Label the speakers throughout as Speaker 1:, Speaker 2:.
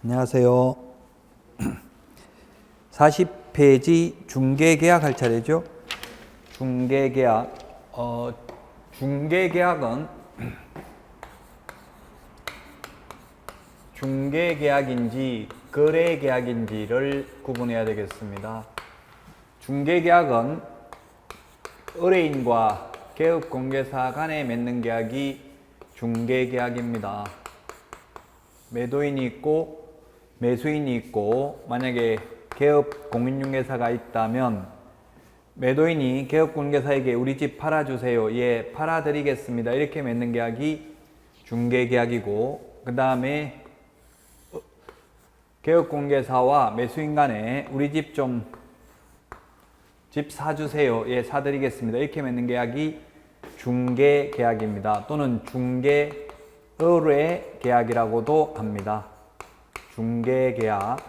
Speaker 1: 안녕하세요. 40페이지 중개계약 할 차례죠. 중개계약. 중개계약은 중개계약인지 거래계약인지를 구분해야 되겠습니다. 중개계약은 의뢰인과 개업공개사 간에 맺는 계약이 중개계약입니다. 매도인이 있고 매수인이 있고, 만약에 개업공인중개사가 있다면 매도인이 개업공개사에게 우리 집 팔아주세요, 예 팔아드리겠습니다, 이렇게 맺는 계약이 중개계약이고, 그 다음에 개업공개사와 매수인 간에 우리 집 사주세요, 예 사드리겠습니다, 이렇게 맺는 계약이 중개계약입니다. 또는 중개의뢰계약이라고도 합니다. 중개계약.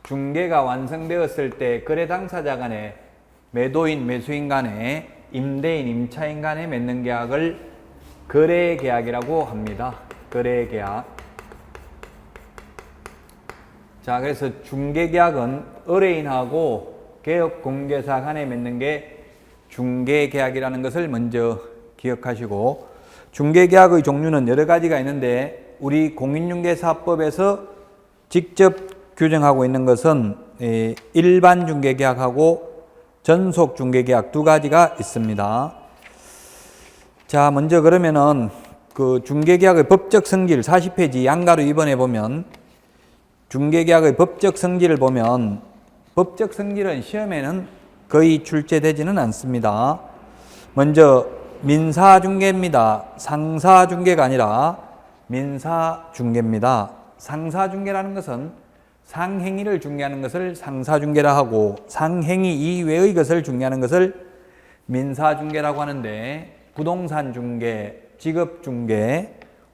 Speaker 1: 중개가 완성되었을 때 거래 당사자 간에, 매도인, 매수인 간에, 임대인, 임차인 간에 맺는 계약을 거래계약이라고 합니다. 거래계약. 자, 그래서 중개계약은 의뢰인하고 개업공개사 간에 맺는 게 중개계약이라는 것을 먼저 기억하시고, 중개계약의 종류는 여러 가지가 있는데 우리 공인중개사법에서 직접 규정하고 있는 것은 일반 중개계약하고 전속 중개계약 두 가지가 있습니다. 자, 먼저 그러면은 그 중개계약의 법적 성질 40페이지 양가로 2번에 보면 중개계약의 법적 성질을 보면, 법적 성질은 시험에는 거의 출제되지는 않습니다. 먼저 민사중개입니다. 상사중개가 아니라 민사중개입니다. 상사중개라는 것은 상행위를 중개하는 것을 상사중개라 하고, 상행위 이외의 것을 중개하는 것을 민사중개라고 하는데, 부동산중개, 직업중개,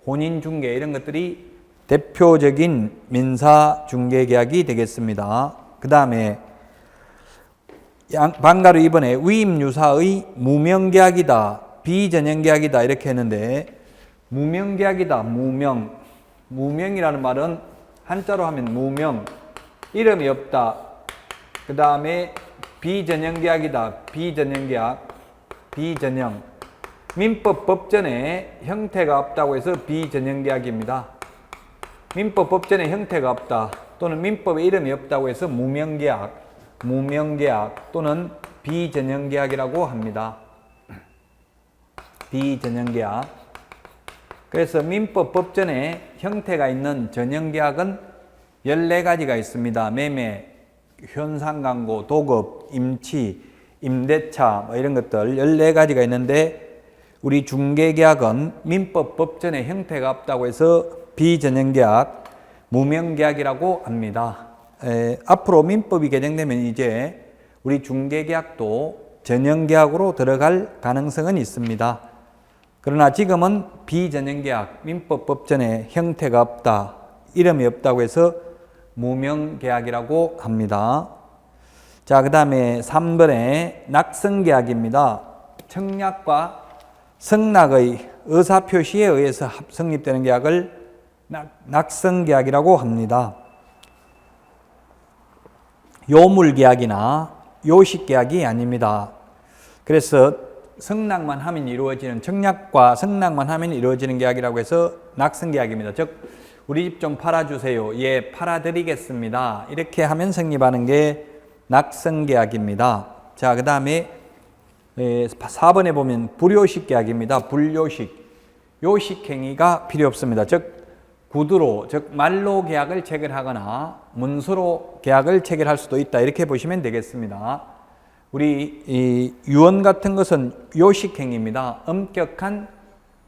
Speaker 1: 혼인중개 이런 것들이 대표적인 민사중개계약이 되겠습니다. 그 다음에 방가로 이번에 위임유사의 무명계약이다, 비전형계약이다 이렇게 했는데, 무명계약이다, 무명이라는 말은 한자로 하면 무명, 이름이 없다. 그 다음에 비전형계약이다, 비전형. 민법 법전에 형태가 없다고 해서 비전형계약입니다. 민법 법전에 형태가 없다, 또는 민법에 이름이 없다고 해서 무명계약 또는 비전형계약이라고 합니다. 비전형계약. 그래서 민법 법전에 형태가 있는 전형계약은 14가지가 있습니다. 매매, 현상광고, 도급, 임치, 임대차 이런 것들 14가지가 있는데, 우리 중개계약은 민법 법전에 형태가 없다고 해서 비전형계약, 무명계약이라고 합니다. 앞으로 민법이 개정되면 이제 우리 중개계약도 전형계약으로 들어갈 가능성은 있습니다. 그러나 지금은 비전형계약, 민법 법전에 형태가 없다, 이름이 없다고 해서 무명계약이라고 합니다. 자, 그 다음에 3번에 낙성계약입니다. 청약과 성낙의 의사표시에 의해서 성립되는 계약을 낙성계약이라고 합니다. 요물계약이나 요식계약이 아닙니다. 그래서 성낙만 하면 이루어지는, 청약과 성낙만 하면 이루어지는 계약이라고 해서 낙성계약입니다. 즉 우리 집 좀 팔아주세요, 예 팔아드리겠습니다, 이렇게 하면 성립하는 게 낙성계약입니다. 자, 그 다음에 4번에 보면 불요식계약입니다. 불요식. 요식행위가 필요 없습니다. 즉 구두로, 즉 말로 계약을 체결하거나 문서로 계약을 체결할 수도 있다, 이렇게 보시면 되겠습니다. 우리 이 유언 같은 것은 요식행위입니다. 엄격한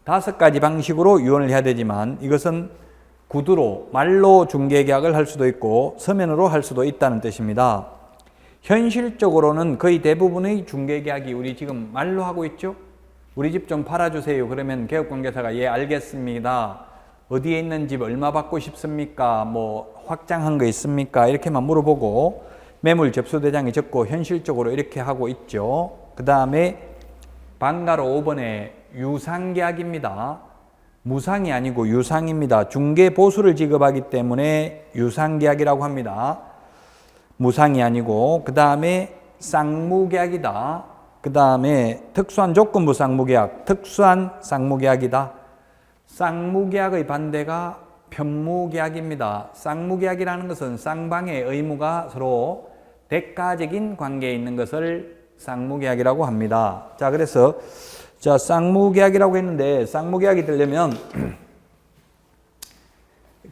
Speaker 1: 5가지 방식으로 유언을 해야 되지만, 이것은 구두로, 말로 중개계약을 할 수도 있고 서면으로 할 수도 있다는 뜻입니다. 현실적으로는 거의 대부분의 중개계약이 우리 지금 말로 하고 있죠. 우리 집 좀 팔아주세요, 그러면 개업공개사가 예 알겠습니다, 어디에 있는 집 얼마 받고 싶습니까, 뭐 확장한 거 있습니까, 이렇게만 물어보고 매물 접수대장에 적고 현실적으로 이렇게 하고 있죠. 그 다음에 방가로 5번에 유상계약입니다. 무상이 아니고 유상입니다. 중개 보수를 지급하기 때문에 유상계약이라고 합니다. 무상이 아니고, 그 다음에 쌍무계약이다. 그 다음에 특수한 조건부 쌍무계약, 특수한 쌍무계약이다. 쌍무계약의 반대가 편무계약입니다. 쌍무계약이라는 것은 쌍방의 의무가 서로 대가적인 관계에 있는 것을 쌍무계약이라고 합니다. 자, 그래서 쌍무계약이라고 했는데, 쌍무계약이 되려면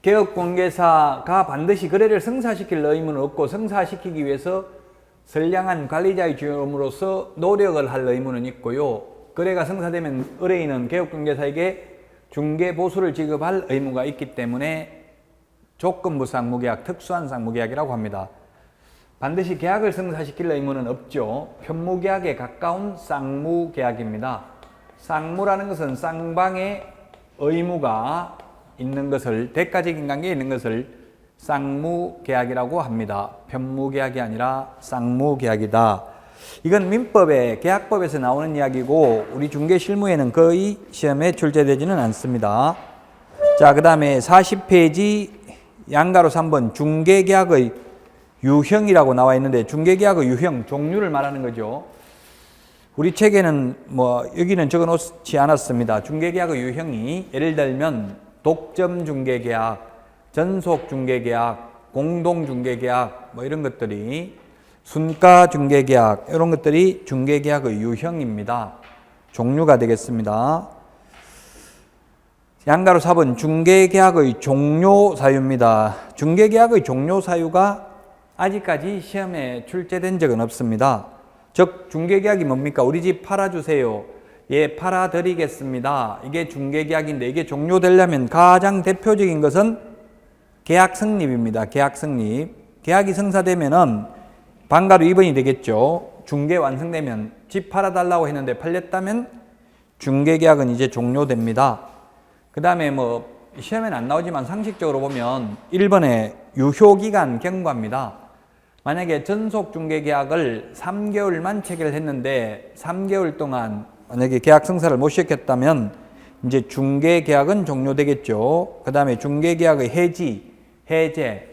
Speaker 1: 개업공개사가 반드시 거래를 성사시킬 의무는 없고, 성사시키기 위해서 선량한 관리자의 주임으로서 노력을 할 의무는 있고요. 거래가 성사되면 의뢰인은 개업공개사에게 중개보수를 지급할 의무가 있기 때문에 조건부 쌍무계약, 특수한 쌍무계약이라고 합니다. 반드시 계약을 성사시킬 의무는 없죠. 편무계약에 가까운 쌍무계약입니다. 쌍무라는 것은 쌍방의 의무가 있는 것을, 대가적인 관계에 있는 것을 쌍무계약이라고 합니다. 편무계약이 아니라 쌍무계약이다. 이건 민법의 계약법에서 나오는 이야기고, 우리 중개실무에는 거의 시험에 출제되지는 않습니다. 자, 그 다음에 40페이지 양가로 3번 중개계약의 유형이라고 나와 있는데, 중개계약의 유형, 종류를 말하는 거죠. 우리 책에는 여기는 적어 놓지 않았습니다. 중개계약의 유형이 예를 들면 독점 중개계약, 전속 중개계약, 공동 중개계약 이런 것들이, 순가 중개계약 이런 것들이 중개계약의 유형입니다. 종류가 되겠습니다. 양가로 4번 중개계약의 종료 사유입니다. 중개계약의 종료 사유가 아직까지 시험에 출제된 적은 없습니다. 즉 중개계약이 뭡니까? 우리 집 팔아주세요. 예, 팔아드리겠습니다. 이게 중개계약인데, 이게 종료되려면 가장 대표적인 것은 계약 성립입니다. 계약 성립. 계약이 성사되면은 방가로 2번이 되겠죠. 중개 완성되면, 집 팔아달라고 했는데 팔렸다면 중개계약은 이제 종료됩니다. 그 다음에 시험에는 안 나오지만 상식적으로 보면 1번에 유효기간 경과입니다. 만약에 전속 중개계약을 3개월만 체결했는데 3개월 동안 만약에 계약 성사를 못 시켰다면 이제 중개계약은 종료되겠죠. 그 다음에 중개계약의 해지, 해제,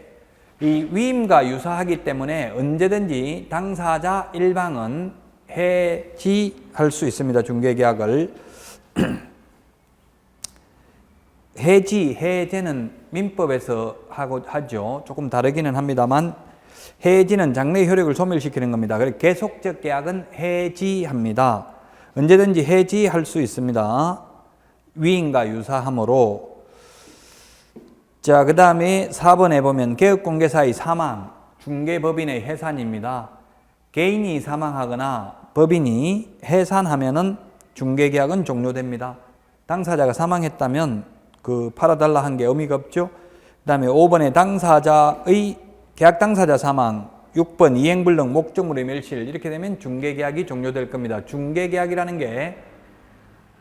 Speaker 1: 이 위임과 유사하기 때문에 언제든지 당사자 일방은 해지할 수 있습니다. 중개계약을. 해지, 해제는 민법에서 하죠. 조금 다르기는 합니다만, 해지는 장래 효력을 소멸시키는 겁니다. 그래서 계속적 계약은 해지합니다. 언제든지 해지할 수 있습니다. 위임과 유사하므로. 자, 그 다음에 4번에 보면 개업공개사의 사망, 중개법인의 해산입니다. 개인이 사망하거나 법인이 해산하면은 중개계약은 종료됩니다. 당사자가 사망했다면 팔아달라 한 게 의미가 없죠. 그 다음에 5번에 당사자의 계약 당사자 사망, 6번 이행불능 목적물의 멸실, 이렇게 되면 중개계약이 종료될 겁니다. 중개계약이라는 게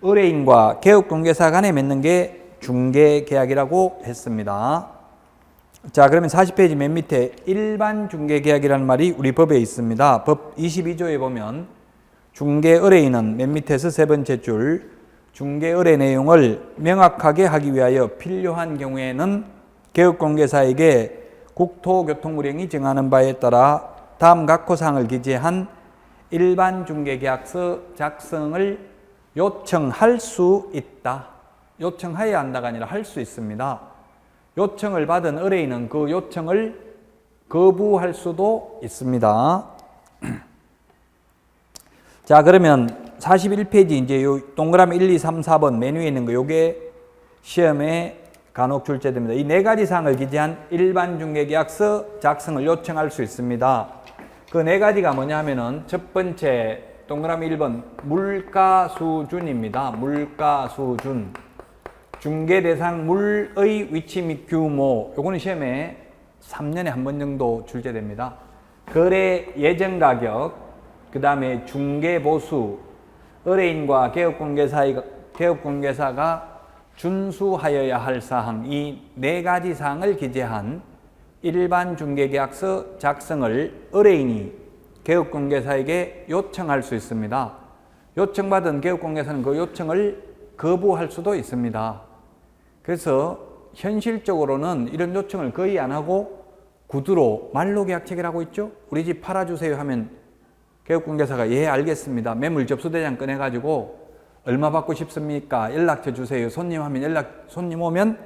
Speaker 1: 의뢰인과 개업공개사 간에 맺는 게 중개계약이라고 했습니다. 자, 그러면 40페이지 맨 밑에 일반 중개계약이라는 말이 우리 법에 있습니다. 법 22조에 보면 중개 의뢰인은 맨 밑에서 세 번째 줄, 중개 의뢰 내용을 명확하게 하기 위하여 필요한 경우에는 개업공개사에게 국토교통부령이 정하는 바에 따라 다음 각 사항을 기재한 일반 중개계약서 작성을 요청할 수 있다. 요청해야 한다가 아니라 할 수 있습니다. 요청을 받은 의뢰인은 그 요청을 거부할 수도 있습니다. 자, 그러면 41페이지 이제 요 동그라미 1, 2, 3, 4번 메뉴에 있는 거, 요게 시험에 간혹 출제됩니다. 이 네 가지 사항을 기재한 일반 중개계약서 작성을 요청할 수 있습니다. 그 네 가지가 뭐냐 하면은 첫 번째 동그라미 1번 물가수준입니다. 물가수준. 중개 대상 물의 위치 및 규모, 요거는 시험에 3년에 한 번 정도 출제됩니다. 거래 예정 가격, 그 다음에 중개 보수, 의뢰인과 개업공개사가 준수하여야 할 사항, 이 네 가지 사항을 기재한 일반 중개계약서 작성을 의뢰인이 개업공개사에게 요청할 수 있습니다. 요청받은 개업공개사는 그 요청을 거부할 수도 있습니다. 그래서 현실적으로는 이런 요청을 거의 안 하고 구두로 말로 계약 체결하고 있죠. 우리 집 팔아주세요 하면 개업공개사가 예 알겠습니다. 매물 접수대장 꺼내가지고 얼마 받고 싶습니까? 연락처 주세요. 손님 오면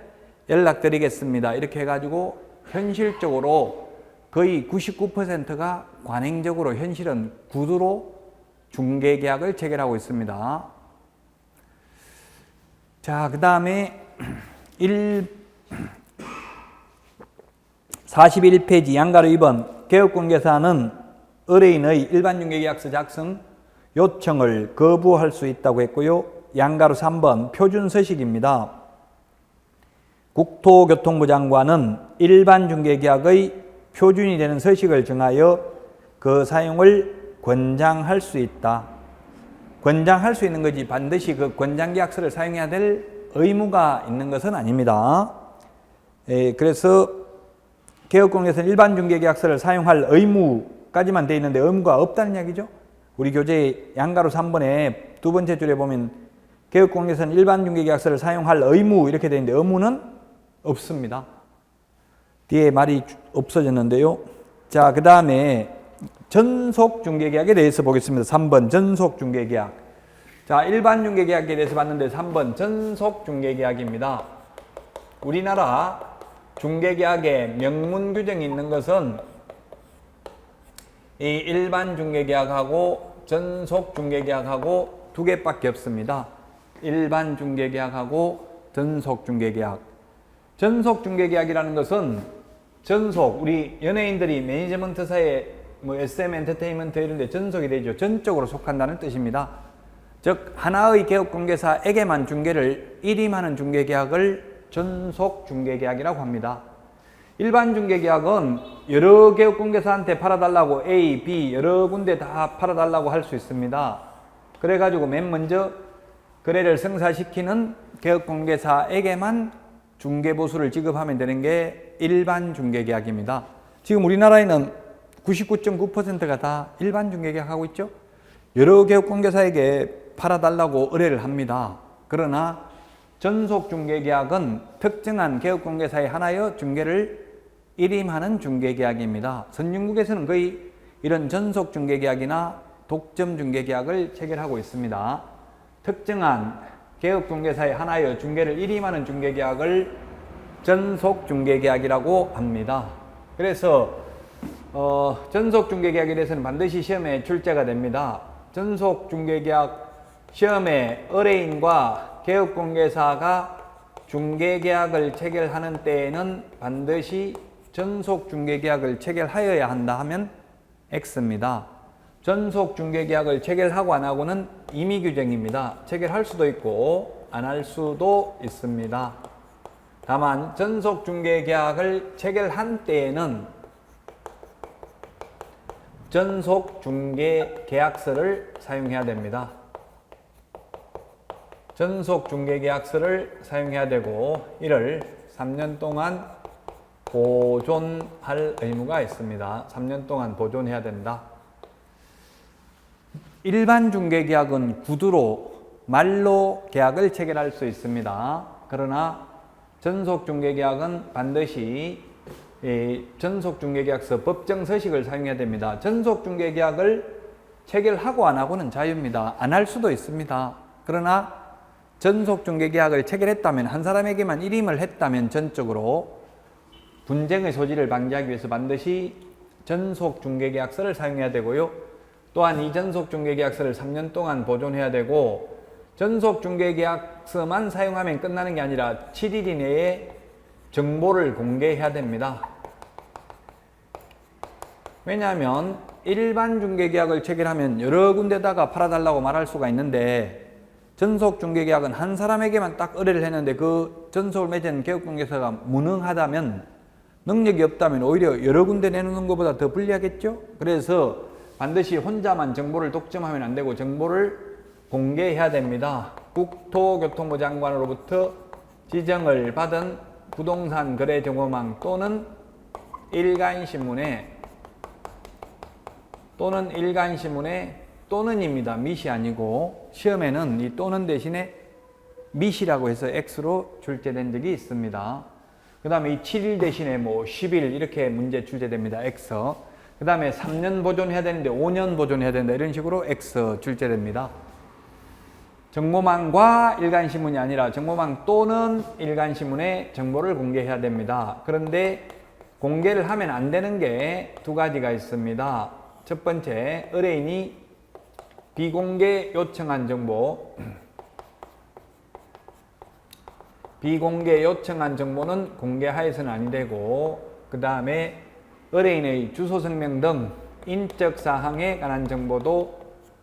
Speaker 1: 연락 드리겠습니다. 이렇게 해가지고 현실적으로 거의 99%가 관행적으로 현실은 구두로 중개계약을 체결하고 있습니다. 자, 그 다음에 41페이지 양가로 2번 개업공개사는 의뢰인의 일반중개계약서 작성 요청을 거부할 수 있다고 했고요. 양가로 3번 표준서식입니다. 국토교통부 장관은 일반중개계약의 표준이 되는 서식을 정하여 그 사용을 권장할 수 있다. 권장할 수 있는 거지 반드시 그 권장계약서를 사용해야 될 의무가 있는 것은 아닙니다. 그래서 개업공개사는 일반중개계약서를 사용할 의무까지만 되어 있는데 의무가 없다는 이야기죠. 우리 교재 양가로 3번에 두 번째 줄에 보면 개업공개사는 일반중개계약서를 사용할 의무 이렇게 되어 있는데 의무는 없습니다. 뒤에 말이 없어졌는데요. 자, 그 다음에 전속중개계약에 대해서 보겠습니다. 3번 전속중개계약. 자, 일반중개계약에 대해서 봤는데 3번 전속중개계약입니다. 우리나라 중개계약에 명문 규정이 있는 것은 이 일반중개계약하고 전속중개계약하고 두 개밖에 없습니다. 일반중개계약하고 전속중개계약. 전속중개계약이라는 것은 전속, 우리 연예인들이 매니지먼트사에 SM 엔터테인먼트 이런 데 전속이 되죠. 전적으로 속한다는 뜻입니다. 즉 하나의 개업공개사에게만 중개를 일임하는 중개계약을 전속중개계약이라고 합니다. 일반중개계약은 여러 개업공개사한테 팔아달라고 A, B 여러 군데 다 팔아달라고 할 수 있습니다. 그래가지고 맨 먼저 거래를 성사시키는 개업공개사에게만 중개보수를 지급하면 되는 게 일반중개계약입니다. 지금 우리나라에는 99.9%가 다 일반중개계약하고 있죠. 여러 개업공개사에게 팔아달라고 의뢰를 합니다. 그러나 전속중개계약은 특정한 개업공개사에 하나여 중개를 일임하는 중개계약입니다. 선진국에서는 거의 이런 전속중개계약이나 독점중개계약을 체결하고 있습니다. 특정한 개업중개사에 하나여 중개를 일임하는 중개계약을 전속중개계약이라고 합니다. 그래서 전속중개계약에 대해서는 반드시 시험에 출제가 됩니다. 전속중개계약 시험에 의뢰인과 개업공개사가 중개계약을 체결하는 때에는 반드시 전속중개계약을 체결하여야 한다 하면 X입니다. 전속중개계약을 체결하고 안 하고는 임의규정입니다. 체결할 수도 있고 안 할 수도 있습니다. 다만 전속중개계약을 체결한 때에는 전속중개계약서를 사용해야 됩니다. 전속중개계약서를 사용해야 되고 이를 3년 동안 보존할 의무가 있습니다. 3년 동안 보존해야 된다. 일반 중개계약은 구두로 말로 계약을 체결할 수 있습니다. 그러나 전속중개계약은 반드시 전속중개계약서 법정서식을 사용해야 됩니다. 전속중개계약을 체결하고 안 하고는 자유입니다. 안 할 수도 있습니다. 그러나 전속중개계약을 체결했다면 한 사람에게만 일임을 했다면 전적으로 분쟁의 소지를 방지하기 위해서 반드시 전속중개계약서를 사용해야 되고요. 또한 이 전속중개계약서를 3년 동안 보존해야 되고 전속중개계약서만 사용하면 끝나는 게 아니라 7일 이내에 정보를 공개해야 됩니다. 왜냐하면 일반 중개계약을 체결하면 여러 군데다가 팔아달라고 말할 수가 있는데 전속중개계약은 한 사람에게만 딱 의뢰를 했는데 그 전속을 맺은 개업공개사가 무능하다면 능력이 없다면 오히려 여러 군데 내놓는 것보다 더 불리하겠죠. 그래서 반드시 혼자만 정보를 독점하면 안 되고 정보를 공개해야 됩니다. 국토교통부 장관으로부터 지정을 받은 부동산 거래 정보망 또는 일간신문에 또는입니다. 밑이 아니고 시험에는 이 또는 대신에 밋이라고 해서 X로 출제된 적이 있습니다. 그 다음에 이 7일 대신에 뭐 10일 이렇게 문제 출제됩니다. X. 그 다음에 3년 보존해야 되는데 5년 보존해야 된다. 이런 식으로 X 출제됩니다. 정보망과 일간신문이 아니라 정보망 또는 일간신문에 정보를 공개해야 됩니다. 그런데 공개를 하면 안 되는 게 두 가지가 있습니다. 첫 번째, 의뢰인이 비공개 요청한 정보, 비공개 요청한 정보는 공개하여서는 아니 되고, 그 다음에 의뢰인의 주소 성명 등 인적 사항에 관한 정보도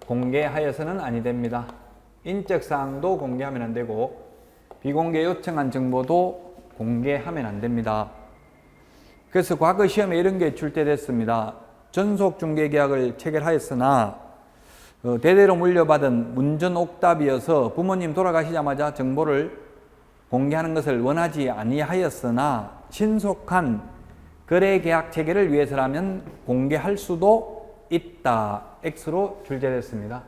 Speaker 1: 공개하여서는 아니 됩니다. 인적 사항도 공개하면 안 되고 비공개 요청한 정보도 공개하면 안 됩니다. 그래서 과거 시험에 이런 게 출제됐습니다. 전속중개계약을 체결하였으나 대대로 물려받은 문전옥답이어서 부모님 돌아가시자마자 정보를 공개하는 것을 원하지 아니하였으나 신속한 거래계약 체결을 위해서라면 공개할 수도 있다. X로 출제됐습니다.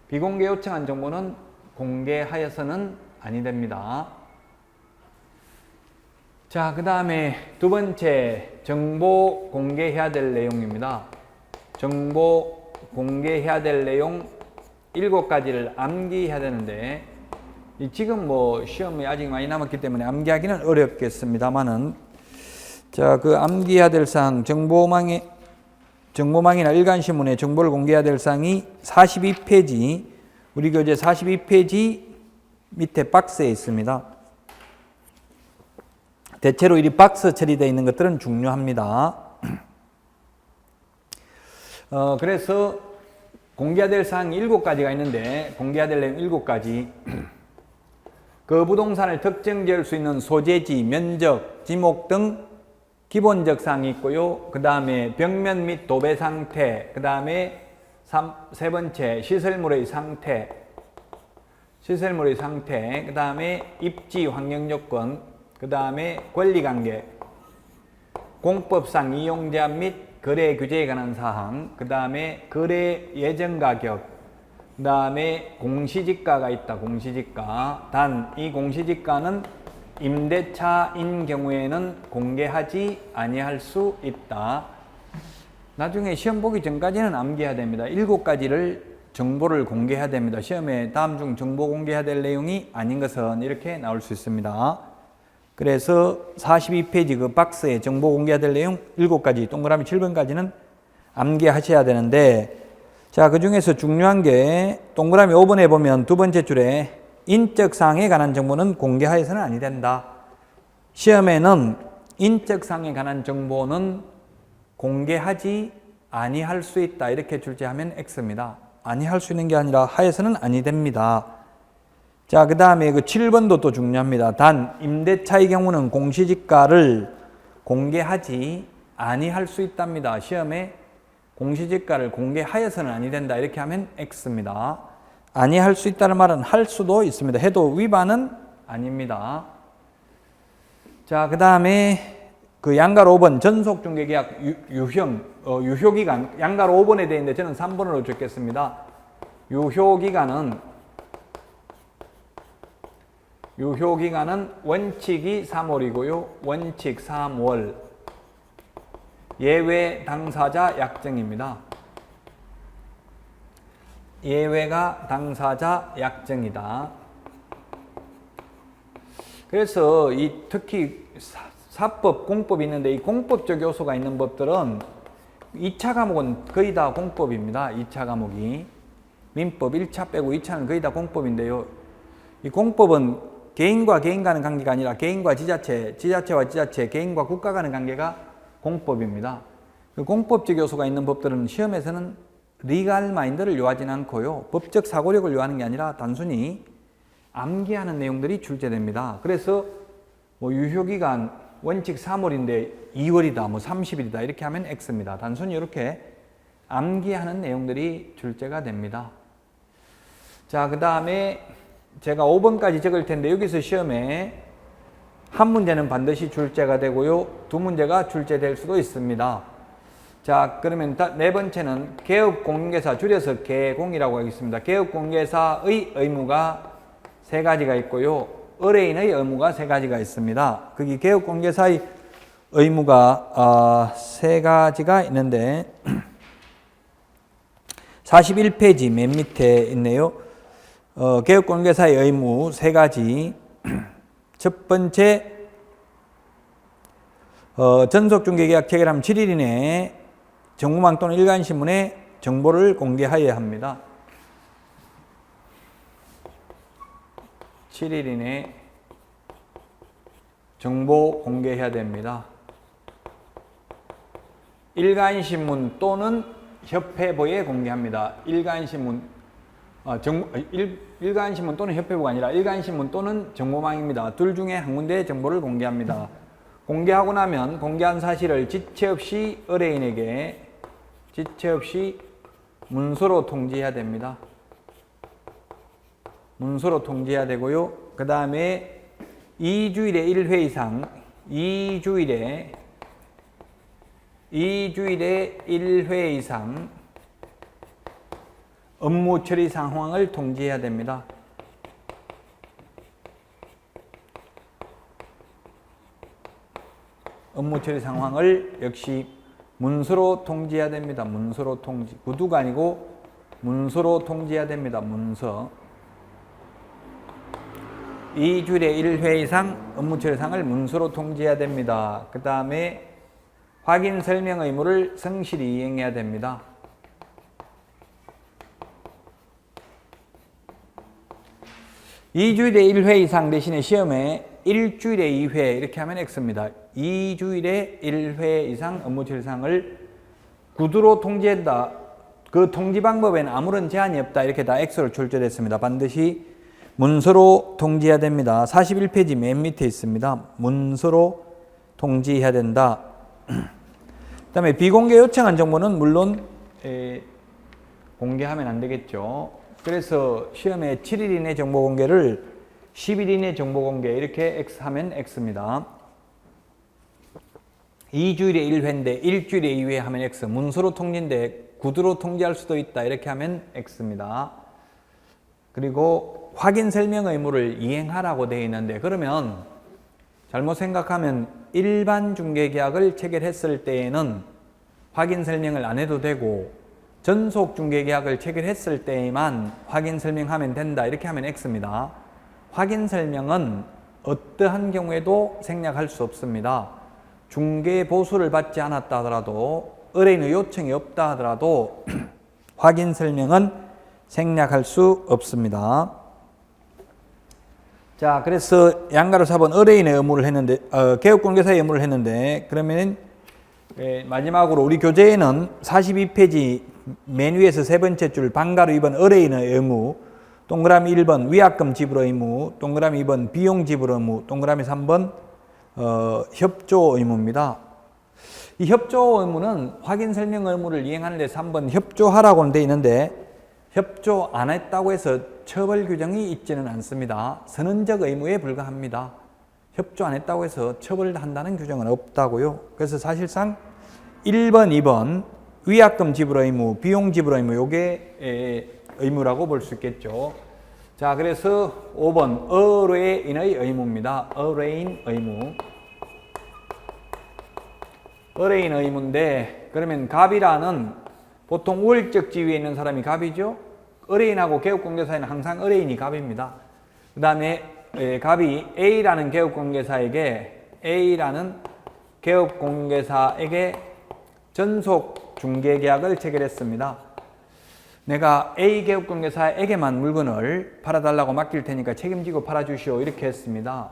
Speaker 1: 비공개 요청한 정보는 공개하여서는 아니 됩니다. 자, 그 다음에 두 번째, 정보 공개해야 될 내용입니다. 정보 공개해야 될 내용 7가지를 암기해야 되는데, 지금 뭐 시험이 아직 많이 남았기 때문에 암기하기는 어렵겠습니다만은, 자, 그 암기해야 될 사항, 정보망이나 일간신문에 정보를 공개해야 될 사항이 42페이지, 우리 교재 42페이지 밑에 박스에 있습니다. 대체로 이 박스 처리되어 있는 것들은 중요합니다. 그래서 공개해야 될 사항이 7가지가 있는데, 공개해야 될 내용 7가지. 그 부동산을 특정 지을 수 있는 소재지, 면적, 지목 등 기본적 사항이 있고요. 그 다음에 벽면 및 도배 상태, 그 다음에 세 번째, 시설물의 상태, 그 다음에 입지 환경 요건, 그 다음에 권리관계, 공법상 이용제한 및 거래 규제에 관한 사항, 그 다음에 거래 예정 가격, 그 다음에 공시지가가 있다. 공시지가. 단 이 공시지가는 임대차인 경우에는 공개하지 아니할 수 있다. 나중에 시험 보기 전까지는 암기해야 됩니다. 7가지를 정보를 공개해야 됩니다. 시험에 다음 중 정보 공개해야 될 내용이 아닌 것은 이렇게 나올 수 있습니다. 그래서 42페이지 그 박스에 정보 공개해야 될 내용 7가지, 동그라미 7번까지는 암기하셔야 되는데, 자, 그 중에서 중요한 게 동그라미 5번에 보면 두 번째 줄에 인적사항에 관한 정보는 공개하여서는 아니 된다. 시험에는 인적사항에 관한 정보는 공개하지 아니할 수 있다. 이렇게 출제하면 X입니다. 아니할 수 있는 게 아니라 하여서는 아니 됩니다. 자, 그 다음에 그 7번도 또 중요합니다. 단 임대차의 경우는 공시지가를 공개하지 아니할 수 있답니다. 시험에 공시지가를 공개하여서는 아니 된다. 이렇게 하면 X입니다. 아니할 수 있다는 말은 할 수도 있습니다. 해도 위반은 아닙니다. 자, 그 다음에 그 양가로 5번 전속중개계약 유효기간, 양가로 5번에 되어 있는데 저는 3번으로 적겠습니다. 유효기간은 원칙이 3월이고요. 원칙 3월. 예외 당사자 약정입니다. 예외가 당사자 약정이다. 그래서 이 특히 사법, 공법이 있는데 이 공법적 요소가 있는 법들은 2차 과목은 거의 다 공법입니다. 2차 과목이. 민법 1차 빼고 2차는 거의 다 공법인데요. 이 공법은 개인과 개인 간의 관계가 아니라 개인과 지자체, 지자체와 지자체, 개인과 국가 간의 관계가 공법입니다. 그 공법적 요소가 있는 법들은 시험에서는 리갈 마인드를 요하지는 않고요. 법적 사고력을 요하는 게 아니라 단순히 암기하는 내용들이 출제됩니다. 그래서 뭐 유효기간 원칙 3월인데 2월이다, 뭐 30일이다 이렇게 하면 X입니다. 단순히 이렇게 암기하는 내용들이 출제가 됩니다. 자, 그 다음에 제가 5번까지 적을 텐데 여기서 시험에 한 문제는 반드시 출제가 되고요. 두 문제가 출제될 수도 있습니다. 자, 그러면 네 번째는 개업공개사, 줄여서 개공이라고 하겠습니다. 개업공개사의 의무가 세 가지가 있고요. 의뢰인의 의무가 세 가지가 있습니다. 거기 개업공개사의 의무가 세 가지가 있는데 41페이지 맨 밑에 있네요. 개업공개사의 의무 세 가지. 첫 번째, 전속중개계약 체결함 7일 이내에 정보망 또는 일간신문에 정보를 공개하여야 합니다. 7일 이내에 정보 공개해야 됩니다. 일간신문 또는 협회보에 공개합니다. 일간신문 또는 협회보가 아니라 일간신문 또는 정보망입니다. 둘 중에 한 군데의 정보를 공개합니다. 공개하고 나면 공개한 사실을 지체 없이 의뢰인에게 문서로 통지해야 됩니다. 문서로 통지해야 되고요. 그 다음에 2주일에 1회 이상 2주일에 1회 이상 업무 처리 상황을 통지해야 됩니다. 업무 처리 상황을 역시 문서로 통지해야 됩니다. 문서로 통지. 구두가 아니고 문서로 통지해야 됩니다. 문서. 2주일에 1회 이상 업무 처리 상황을 문서로 통지해야 됩니다. 그 다음에 확인 설명 의무를 성실히 이행해야 됩니다. (2주일에 1회) 이상 대신에 시험에 일주일에 2회 이렇게 하면 X입니다. 2주일에 1회 이상 업무 처리사항을 구두로 통지한다. 그 통지 방법에는 아무런 제한이 없다. 이렇게 다 X로 출제됐습니다. 반드시 문서로 통지해야 됩니다. 41페이지 맨 밑에 있습니다. 문서로 통지해야 된다. 그 다음에 비공개 요청한 정보는 물론 공개하면 안 되겠죠. 그래서 시험에 7일 이내 정보 공개를 10일 이내 정보 공개 이렇게 X 하면 X입니다. 2주일에 1회인데 일주일에 2회 하면 X. 문서로 통지인데 구두로 통지할 수도 있다. 이렇게 하면 X입니다. 그리고 확인 설명 의무를 이행하라고 되어 있는데 그러면 잘못 생각하면 일반 중개계약을 체결했을 때에는 확인 설명을 안 해도 되고 전속 중개계약을 체결했을 때에만 확인 설명하면 된다. 이렇게 하면 X입니다. 확인 설명은 어떠한 경우에도 생략할 수 없습니다. 중개 보수를 받지 않았다 하더라도 의뢰인의 요청이 없다 하더라도 확인 설명은 생략할 수 없습니다. 자, 그래서 양가로 4번 의뢰인의 의무를 했는데 개업공개사의 의무를 했는데 그러면 마지막으로 우리 교재에는 42페이지 맨 위에서 세 번째 줄 방가로 2번 의뢰인의 의무, 동그라미 1번 위약금 지불 의무, 동그라미 2번 비용 지불 의무, 동그라미 3번 협조 의무입니다. 이 협조 의무는 확인 설명 의무를 이행하는 데 3번 협조하라고는 되어 있는데 협조 안 했다고 해서 처벌 규정이 있지는 않습니다. 선언적 의무에 불과합니다. 협조 안 했다고 해서 처벌한다는 규정은 없다고요. 그래서 사실상 1번, 2번 위약금 지불 의무, 비용 지불 의무 요게 의무라고 볼 수 있겠죠. 자, 그래서 5번 의뢰인의 의무입니다. 의뢰인 의무. 의뢰인 의무인데 그러면 갑이라는 보통 우월적 지위에 있는 사람이 갑이죠. 의뢰인하고 개업공개사에는 항상 의뢰인이 갑입니다. 그 다음에 갑이 A라는 개업공개사에게 전속 중개계약을 체결했습니다. 내가 A 개업공개사에게만 물건을 팔아달라고 맡길 테니까 책임지고 팔아주시오 이렇게 했습니다.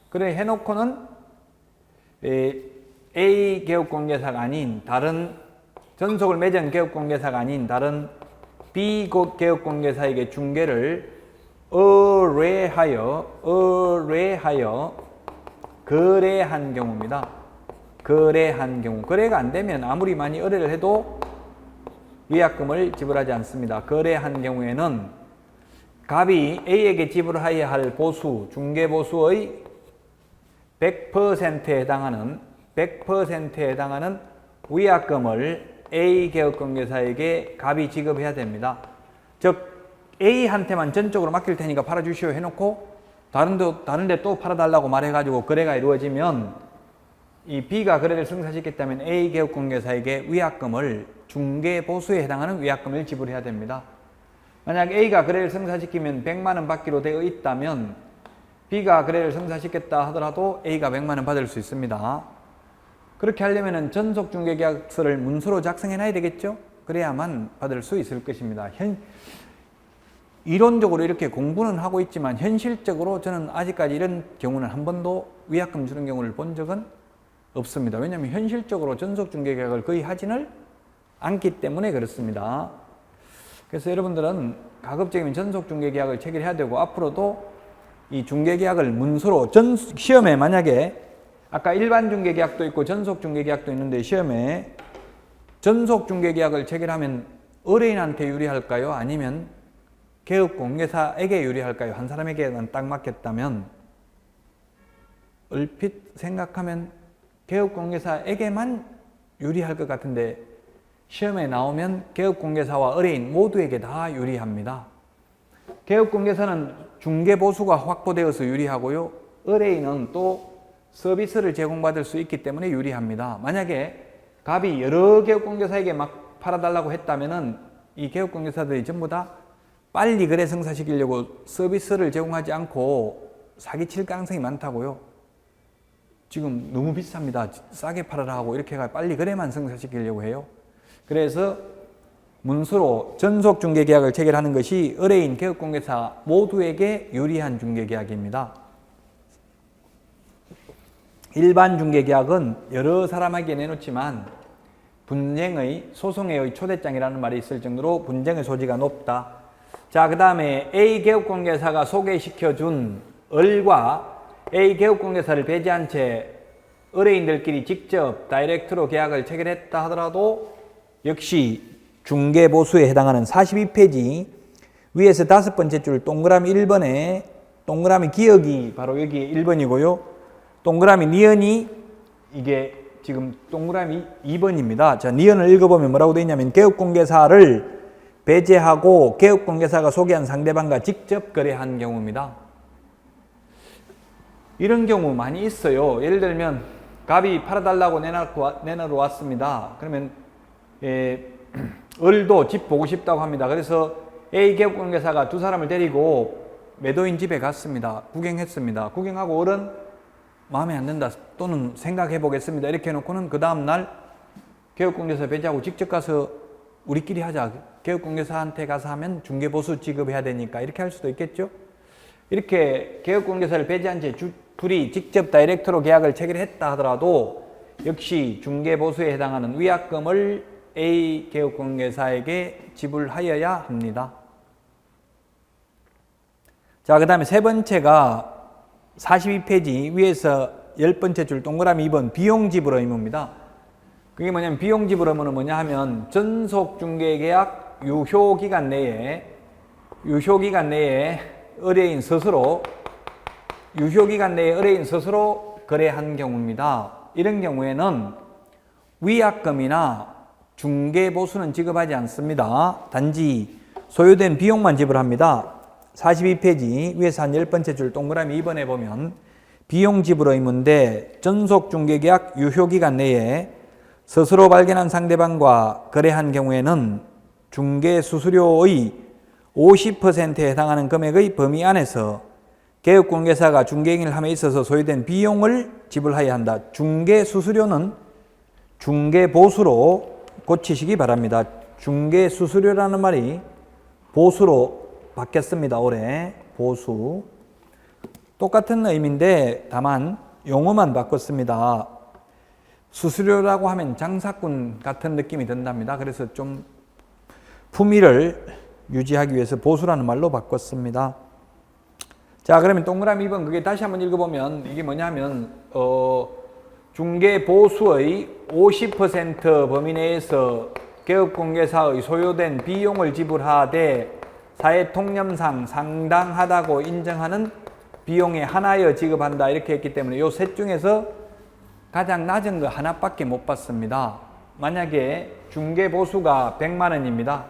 Speaker 1: 그래 해놓고는 A 개업공개사가 아닌 다른 전속을 맺은 개업공개사가 아닌 다른 B 개업공개사에게 중개를 의뢰하여 거래한 경우입니다. 거래한 경우. 거래가 안 되면 아무리 많이 의뢰를 해도 위약금을 지불하지 않습니다. 거래한 경우에는 갑이 A에게 지불하여야 할 보수, 중개보수의 100%에 해당하는 위약금을 A 개업공개사에게 갑이 지급해야 됩니다. 즉 A한테만 전적으로 맡길 테니까 팔아주시오 해놓고 다른데 또 팔아달라고 말해가지고 거래가 이루어지면 이 B가 거래를 성사시켰다면 A 개업공개사에게 위약금을 중개보수에 해당하는 위약금을 지불해야 됩니다. 만약 A가 거래를 성사시키면 100만 원 받기로 되어 있다면 B가 거래를 성사시켰다 하더라도 A가 100만 원 받을 수 있습니다. 그렇게 하려면 전속중개계약서를 문서로 작성해놔야 되겠죠? 그래야만 받을 수 있을 것입니다. 이론적으로 이렇게 공부는 하고 있지만 현실적으로 저는 아직까지 이런 경우는 한 번도 위약금 주는 경우를 본 적은 없습니다. 왜냐하면 현실적으로 전속중개계약을 거의 하지는 않기 때문에 그렇습니다. 그래서 여러분들은 가급적이면 전속중개계약을 체결해야 되고 앞으로도 이 중개계약을 문서로 시험에 만약에 아까 일반 중개계약도 있고 전속 중개계약도 있는데 시험에 전속 중개계약을 체결하면 의뢰인한테 유리할까요? 아니면 개업공개사에게 유리할까요? 한 사람에게만 딱 맡겼다면 얼핏 생각하면 개업공개사에게만 유리할 것 같은데 시험에 나오면 개업공개사와 의뢰인 모두에게 다 유리합니다. 개업공개사는 중개보수가 확보되어서 유리하고요. 의뢰인은 또 서비스를 제공받을 수 있기 때문에 유리합니다. 만약에 갑이 여러 개업공개사에게 막 팔아달라고 했다면은 이 개업공개사들이 전부 다 빨리 거래 성사시키려고 서비스를 제공하지 않고 사기칠 가능성이 많다고요. 지금 너무 비쌉니다. 싸게 팔아라 하고 이렇게 해가 빨리 거래만 성사시키려고 해요. 그래서 문서로 전속중개계약을 체결하는 것이 의뢰인, 개업공개사 모두에게 유리한 중개계약입니다. 일반 중개계약은 여러 사람에게 내놓지만 분쟁의, 소송의 초대장이라는 말이 있을 정도로 분쟁의 소지가 높다. 자, 그 다음에 A 개업공개사가 소개시켜준 을과 A 개업공개사를 배제한 채 의뢰인들끼리 직접 다이렉트로 계약을 체결했다 하더라도 역시 중개보수에 해당하는 42페이지 위에서 5번째 줄 동그라미 1번에 동그라미 기억이 바로 여기 1번이고요. 동그라미 니은이 이게 지금 동그라미 2번입니다. 자, 니은을 읽어보면 뭐라고 되어 있냐면 개업공개사를 배제하고 개업공개사가 소개한 상대방과 직접 거래한 경우입니다. 이런 경우 많이 있어요. 예를 들면 갑이 팔아달라고 내놓으러 왔습니다. 그러면 을도 집 보고 싶다고 합니다. 그래서 A 개업공개사가 두 사람을 데리고 매도인 집에 갔습니다. 구경했습니다. 구경하고 을은 마음에 안 든다 또는 생각해 보겠습니다. 이렇게 해놓고는 그 다음날 개업공개사 배제하고 직접 가서 우리끼리 하자. 개업공개사한테 가서 하면 중개보수 지급해야 되니까 이렇게 할 수도 있겠죠. 이렇게 개업공개사를 배제한 채 둘이 직접 다이렉트로 계약을 체결했다 하더라도 역시 중개보수에 해당하는 위약금을 A 개업공개사에게 지불하여야 합니다. 자, 그 다음에 세 번째가 42페이지 위에서 10번째 줄 동그라미 2번 비용지불 의무입니다. 그게 뭐냐면 비용지불 의무는 뭐냐 하면 전속중개계약 유효기간 내에 의뢰인 스스로 거래한 경우입니다. 이런 경우에는 위약금이나 중개보수는 지급하지 않습니다. 단지 소요된 비용만 지불합니다. 42페이지 위에서 한 10번째 줄 동그라미 2번에 보면 비용 지불 의무인데 전속중개계약 유효기간 내에 스스로 발견한 상대방과 거래한 경우에는 중개수수료의 50%에 해당하는 금액의 범위 안에서 개업공개사가 중개행위를 함에 있어서 소요된 비용을 지불하여야 한다. 중개수수료는 중개보수로 고치시기 바랍니다. 중개수수료라는 말이 보수로 바뀌었습니다. 올해 보수 똑같은 의미인데 다만 용어만 바꿨습니다. 수수료라고 하면 장사꾼 같은 느낌이 든답니다. 그래서 좀 품위를 유지하기 위해서 보수라는 말로 바꿨습니다. 자, 그러면 동그라미 2번 그게 다시 한번 읽어보면 이게 뭐냐면 중개보수의 50% 범위 내에서 개업공개사의 소요된 비용을 지불하되 사회통념상 상당하다고 인정하는 비용에 하나여 지급한다 이렇게 했기 때문에 이 셋 중에서 가장 낮은 거 하나밖에 못 받습니다. 만약에 중개보수가 100만 원입니다.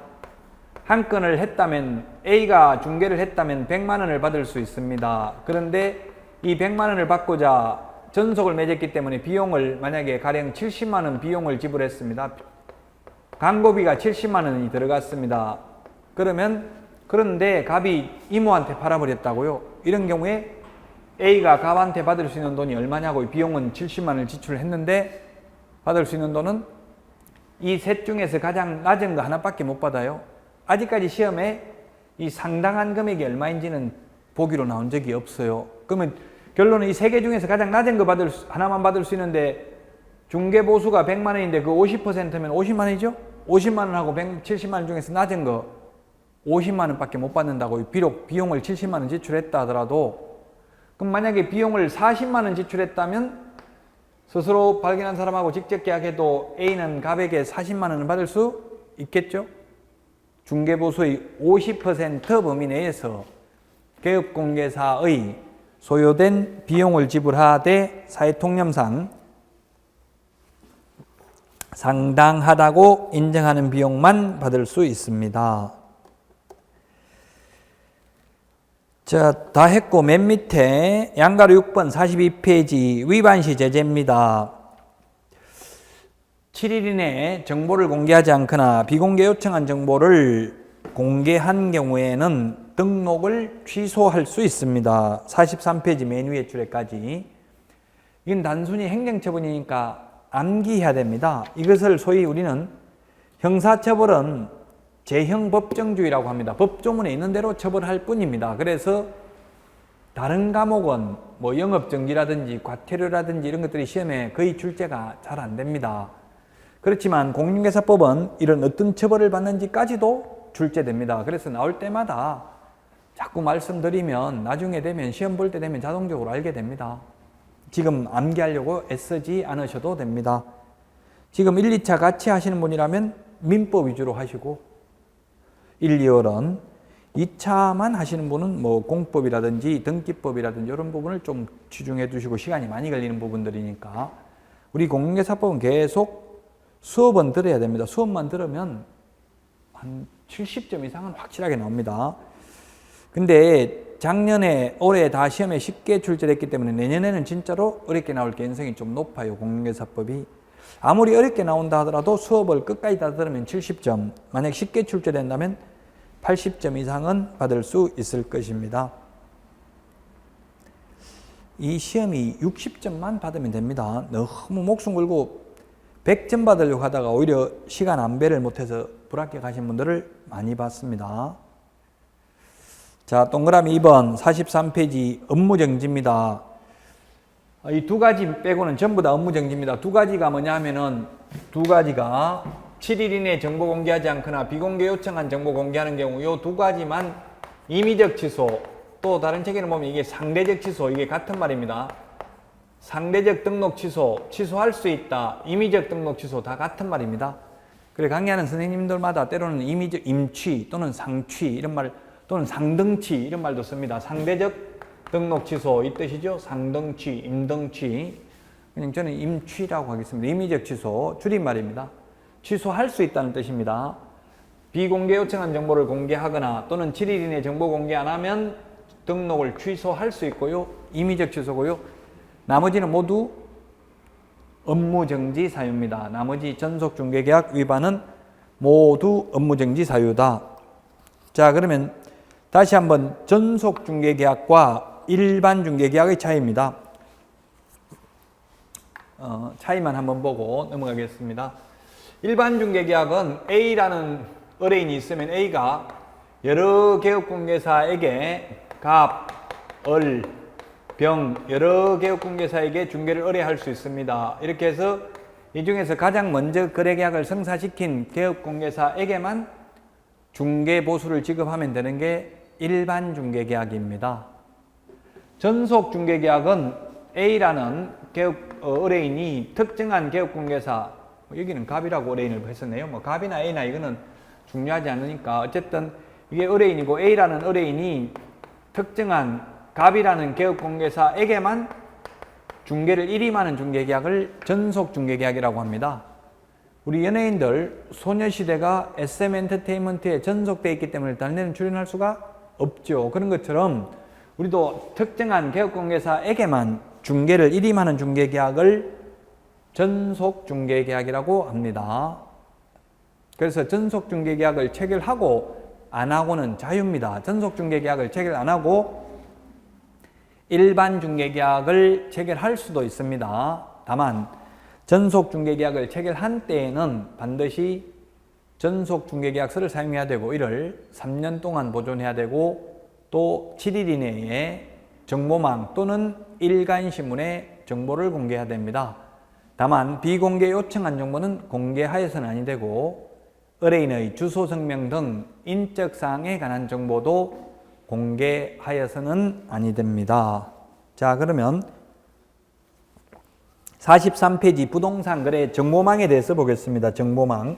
Speaker 1: 한 건을 했다면 A가 중개를 했다면 100만 원을 받을 수 있습니다. 그런데 이 100만 원을 받고자 전속을 맺었기 때문에 비용을 만약에 가령 70만 원 비용을 지불했습니다. 광고비가 70만 원이 들어갔습니다. 그런데 갑이 이모한테 팔아버렸다고요. 이런 경우에 A가 갑한테 받을 수 있는 돈이 얼마냐고 비용은 70만 원을 지출했는데 받을 수 있는 돈은 이 셋 중에서 가장 낮은 거 하나밖에 못 받아요. 아직까지 시험에 이 상당한 금액이 얼마인지는 보기로 나온 적이 없어요. 그러면 결론은 이 세 개 중에서 가장 낮은 거 하나만 받을 수 있는데 중개 보수가 100만 원인데 그 50%면 50만 원이죠? 50만 원하고 170만 원 중에서 낮은 거 50만 원밖에 못 받는다고. 비록 비용을 70만 원 지출했다 하더라도 그럼 만약에 비용을 40만 원 지출했다면 스스로 발견한 사람하고 직접 계약해도 A는 갑에게 40만 원을 받을 수 있겠죠? 중개보수의 50% 범위 내에서 개업공개사의 소요된 비용을 지불하되 사회통념상 상당하다고 인정하는 비용만 받을 수 있습니다. 자, 다 했고 맨 밑에 양가로 6번 42페이지 위반시 제재입니다. 7일 이내에 정보를 공개하지 않거나 비공개 요청한 정보를 공개한 경우에는 등록을 취소할 수 있습니다. 43페이지 맨 위에 줄에까지. 이건 단순히 행정처분이니까 암기해야 됩니다. 이것을 소위 우리는 형사처벌은 재형법정주의라고 합니다. 법조문에 있는 대로 처벌할 뿐입니다. 그래서 다른 과목은 뭐 영업정지라든지 과태료라든지 이런 것들이 시험에 거의 출제가 잘 안 됩니다. 그렇지만 공인중개사법은 이런 어떤 처벌을 받는지까지도 출제됩니다. 그래서 나올 때마다 자꾸 말씀드리면 나중에 되면 시험 볼 때 되면 자동적으로 알게 됩니다. 지금 암기하려고 애쓰지 않으셔도 됩니다. 지금 1, 2차 같이 하시는 분이라면 민법 위주로 하시고 1, 2월은 2차만 하시는 분은 뭐 공법이라든지 등기법이라든지 이런 부분을 좀 치중해 두시고 시간이 많이 걸리는 부분들이니까 우리 공인중개사법은 계속 수업은 들어야 됩니다. 수업만 들으면 한 70점 이상은 확실하게 나옵니다. 근데 작년에 올해 다 시험에 쉽게 출제됐기 때문에 내년에는 진짜로 어렵게 나올 가능성이 좀 높아요. 공인중개사법이. 아무리 어렵게 나온다 하더라도 수업을 끝까지 다 들으면 70점, 만약 쉽게 출제된다면 80점 이상은 받을 수 있을 것입니다. 이 시험이 60점만 받으면 됩니다. 너무 목숨 걸고 100점 받으려고 하다가 오히려 시간 안배를 못해서 불합격하신 분들을 많이 봤습니다. 자, 동그라미 2번 43페이지 업무정지입니다. 이 두 가지 빼고는 전부 다 업무정지입니다. 두 가지가 뭐냐 하면은 두 가지가 7일 이내에 정보 공개하지 않거나 비공개 요청한 정보 공개하는 경우 이 두 가지만 임의적 취소, 또 다른 책에는 보면 이게 상대적 취소, 이게 같은 말입니다. 상대적 등록 취소, 취소할 수 있다. 임의적 등록 취소 다 같은 말입니다. 그래 강의하는 선생님들마다 때로는 임의적 임취 또는 상취 이런 말 또는 상등취 이런 말도 씁니다. 상대적 등록 취소 이 뜻이죠. 상등취, 임등취. 그냥 저는 임취라고 하겠습니다. 임의적 취소 줄임말입니다. 취소할 수 있다는 뜻입니다. 비공개 요청한 정보를 공개하거나 또는 7일 이내 정보 공개 안 하면 등록을 취소할 수 있고요. 임의적 취소고요. 나머지는 모두 업무정지 사유입니다. 나머지 전속중개계약 위반은 모두 업무정지 사유다. 자, 그러면 다시 한번 전속중개계약과 일반중개계약의 차이입니다. 차이만 한번 보고 넘어가겠습니다. 일반중개계약은 A라는 의뢰인이 있으면 A가 여러 개업공개사에게 갑, 을, 병 여러 개업공개사에게 중개를 의뢰할 수 있습니다. 이렇게 해서 이 중에서 가장 먼저 거래계약을 성사시킨 개업공개사에게만 중개보수를 지급하면 되는 게 일반중개계약입니다. 전속중개계약은 A라는 의뢰인이 특정한 개업공개사, 여기는 갑이라고 의뢰인을 했었네요. 뭐 갑이나 A나 이거는 중요하지 않으니까 어쨌든 이게 의뢰인이고 A라는 의뢰인이 특정한 갑이라는 개업공개사에게만 중개를 일임하는 중개계약을 전속중개계약이라고 합니다. 우리 연예인들 소녀시대가 SM 엔터테인먼트에 전속되어 있기 때문에 다른 데는 출연할 수가 없죠. 그런 것처럼 우리도 특정한 개업공개사에게만 중계를 일임하는 중계계약을 전속중계계약이라고 합니다. 그래서 전속중계계약을 체결하고 안 하고는 자유입니다. 전속중계계약을 체결 안 하고 일반 중개계약을 체결할 수도 있습니다. 다만 전속중개계약을 체결한 때에는 반드시 전속중개계약서를 사용해야 되고 이를 3년 동안 보존해야 되고 또 7일 이내에 정보망 또는 일간신문에 정보를 공개해야 됩니다. 다만 비공개 요청한 정보는 공개하여서는 아니 되고 의뢰인의 주소, 성명 등 인적사항에 관한 정보도 공개하여서는 아니 됩니다. 자, 그러면 43페이지 부동산 거래 정보망에 대해서 보겠습니다. 정보망.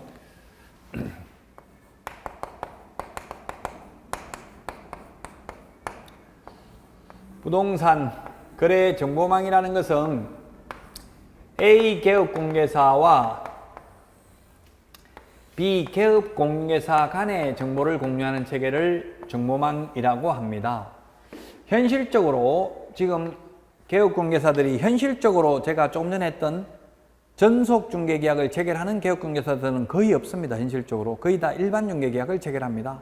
Speaker 1: 부동산 거래 정보망이라는 것은 A 개업공개사와 B 개업공개사 간의 정보를 공유하는 체계를 정보망이라고 합니다. 현실적으로 지금 개업공개사들이 현실적으로 제가 조금 전에 했던 전속중개계약을 체결하는 개업공개사들은 거의 없습니다. 현실적으로 거의 다 일반 중개계약을 체결합니다.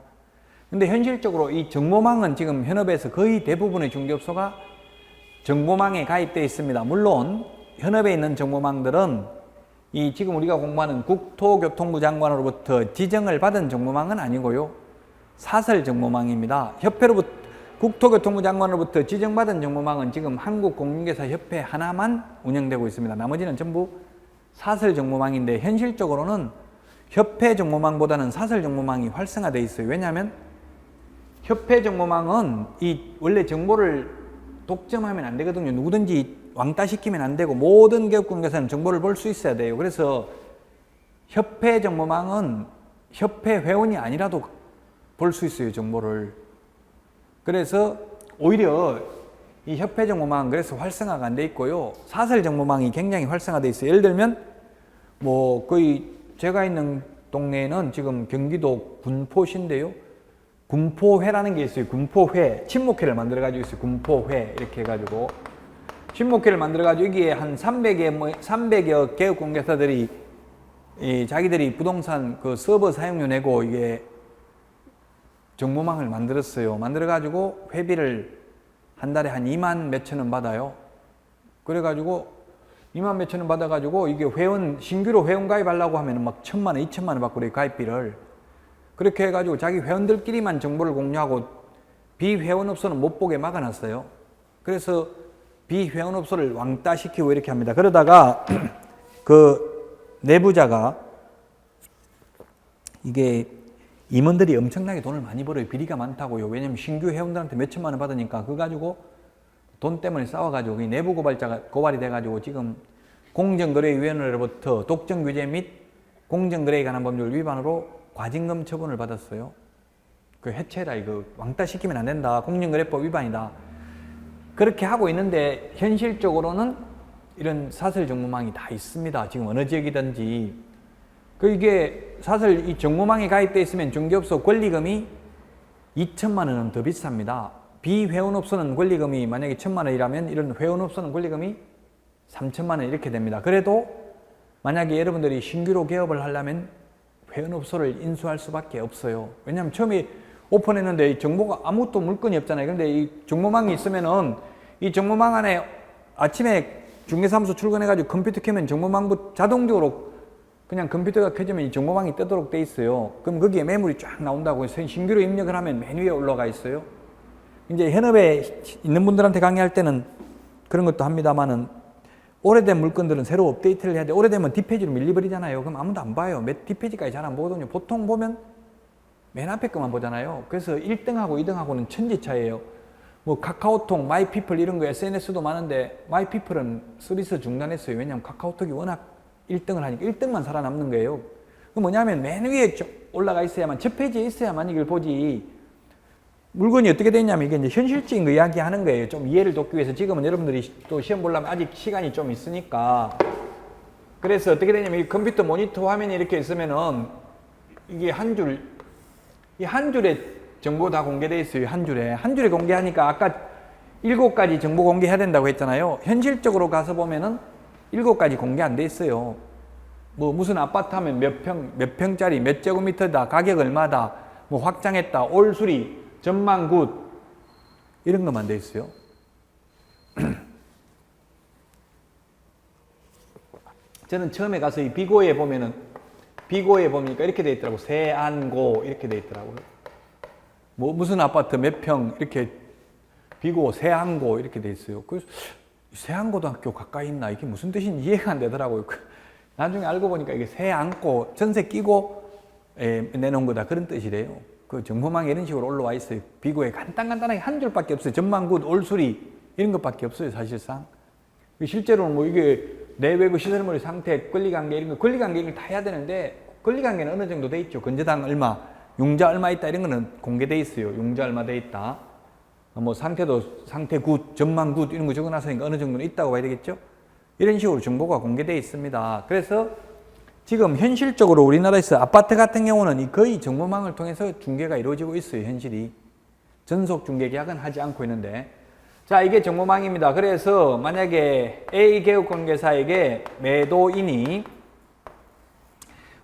Speaker 1: 근데 현실적으로 이 정보망은 지금 현업에서 거의 대부분의 중개업소가 정보망에 가입되어 있습니다. 물론 현업에 있는 정보망들은 이 지금 우리가 공부하는 국토교통부 장관으로부터 지정을 받은 정보망은 아니고요. 사설 정보망입니다. 국토교통부 장관으로부터 지정받은 정보망은 지금 한국공인중개사협회 하나만 운영되고 있습니다. 나머지는 전부 사설 정보망인데 현실적으로는 협회 정보망보다는 사설 정보망이 활성화되어 있어요. 왜냐하면 협회 정보망은 이 원래 정보를 독점하면 안 되거든요. 누구든지 왕따시키면 안 되고 모든 개업공개사는 정보를 볼 수 있어야 돼요. 그래서 협회 정보망은 협회 회원이 아니라도 볼 수 있어요. 정보를. 그래서 오히려 이 협회 정보망은 그래서 활성화가 안 돼 있고요. 사설 정보망이 굉장히 활성화되어 있어요. 예를 들면 뭐 거의 제가 있는 동네에는 지금 경기도 군포시인데요. 군포회라는 게 있어요. 군포회. 친목회를 만들어가지고 있어요. 군포회. 이렇게 해가지고. 친목회를 만들어가지고 여기에 한 300여 개업공개사들이 자기들이 부동산 그 서버 사용료 내고 이게 정보망을 만들었어요. 만들어가지고 회비를 한 달에 한 2만 몇천 원 받아요. 그래가지고 2만 몇천 원 받아가지고 이게 신규로 회원 가입하려고 하면 막 1,000만 원, 2천만 원 받고 그래요. 가입비를. 그렇게 해가지고 자기 회원들끼리만 정보를 공유하고 비회원업소는 못 보게 막아놨어요. 그래서 비회원업소를 왕따시키고 이렇게 합니다. 그러다가 그 내부자가 이게 임원들이 엄청나게 돈을 많이 벌어요. 비리가 많다고요. 왜냐면 신규 회원들한테 몇 천만 원 받으니까 그거 가지고 돈 때문에 싸워가지고 내부 고발이 돼가지고 지금 공정거래위원회로부터 독점규제 및 공정거래에 관한 법률 위반으로 과징금 처분을 받았어요. 그 해체라 이거 왕따 시키면 안 된다. 공정거래법 위반이다. 그렇게 하고 있는데 현실적으로는 이런 사설 정보망이 다 있습니다. 지금 어느 지역이든지. 이게 사설 이 정보망에 가입되어 있으면 중개업소 권리금이 2천만 원은 더 비쌉니다. 비회원업소는 권리금이 만약에 1,000만 원이라면 이런 회원업소는 권리금이 3천만 원 이렇게 됩니다. 그래도 만약에 여러분들이 신규로 개업을 하려면 회원업소를 인수할 수밖에 없어요. 왜냐하면 처음에 오픈했는데 이 정보가 아무것도 물건이 없잖아요. 근데 이 정보망이 있으면은 이 정보망 안에 아침에 중개사무소 출근해가지고 컴퓨터 켜면 정보망부 자동적으로 그냥 컴퓨터가 켜지면 이 정보망이 뜨도록 돼 있어요. 그럼 거기에 매물이 쫙 나온다고 해서 신규로 입력을 하면 맨 위에 올라가 있어요. 이제 현업에 있는 분들한테 강의할 때는 그런 것도 합니다만은 오래된 물건들은 새로 업데이트를 해야 돼. 오래되면 뒷페이지로 밀려버리잖아요. 그럼 아무도 안 봐요. 뒷페이지까지 잘 안 보거든요. 보통 보면 맨 앞에 것만 보잖아요. 그래서 1등하고 2등하고는 천지차예요. 뭐 카카오톡, 마이피플 이런 거 SNS도 많은데 마이피플은 서비스 중단했어요. 왜냐하면 카카오톡이 워낙 1등을 하니까 1등만 살아남는 거예요. 그 뭐냐면 맨 위에 올라가 있어야만 첫 페이지에 있어야만 이걸 보지. 물건이 어떻게 되냐면 이게 이제 현실적인 거 이야기하는 거예요. 좀 이해를 돕기 위해서 지금은 여러분들이 또 시험 보려면 아직 시간이 좀 있으니까 그래서 어떻게 되냐면 이 컴퓨터 모니터 화면이 이렇게 있으면은 이게 이 한 줄에 정보 다 공개되어 있어요. 한 줄에 공개하니까 아까 7가지 정보 공개해야 된다고 했잖아요. 현실적으로 가서 보면은 7가지 공개 안 돼 있어요. 뭐 무슨 아파트 하면 몇 평짜리, 몇 제곱미터다, 가격 얼마다, 뭐 확장했다, 올 수리, 전망 굿 이런 것만 돼 있어요. 저는 처음에 가서 이 비고에 보니까 이렇게 돼 있더라고. 세안고 이렇게 돼 있더라고요. 뭐 무슨 아파트 몇 평 이렇게 비고 세안고 이렇게 돼 있어요. 그래서 세안고등학교 가까이 있나 이게 무슨 뜻인지 이해가 안 되더라고요. 나중에 알고 보니까 이게 세안고 전세 끼고 내놓은 거다 그런 뜻이래요. 그 정보망에 이런 식으로 올라와 있어요. 비고에 간단하게 한 줄밖에 없어요. 전망굿, 올수리 이런 것밖에 없어요. 사실상 실제로는 뭐 이게 내외부 시설물의 상태, 권리관계 이런 거 권리관계 이런 거 다 해야 되는데 권리관계는 어느 정도 돼 있죠. 건재당 얼마, 융자 얼마 있다 이런 거는 공개돼 있어요. 융자 얼마 돼 있다. 뭐 상태도 상태 굿, 전망 굿 이런 거 적어놨으니까 어느 정도는 있다고 봐야 되겠죠. 이런 식으로 정보가 공개되어 있습니다. 그래서 지금 현실적으로 우리나라에서 아파트 같은 경우는 거의 정보망을 통해서 중개가 이루어지고 있어요. 현실이. 전속 중개 계약은 하지 않고 있는데 자 이게 정보망입니다. 그래서 만약에 A개업공개사에게 매도인이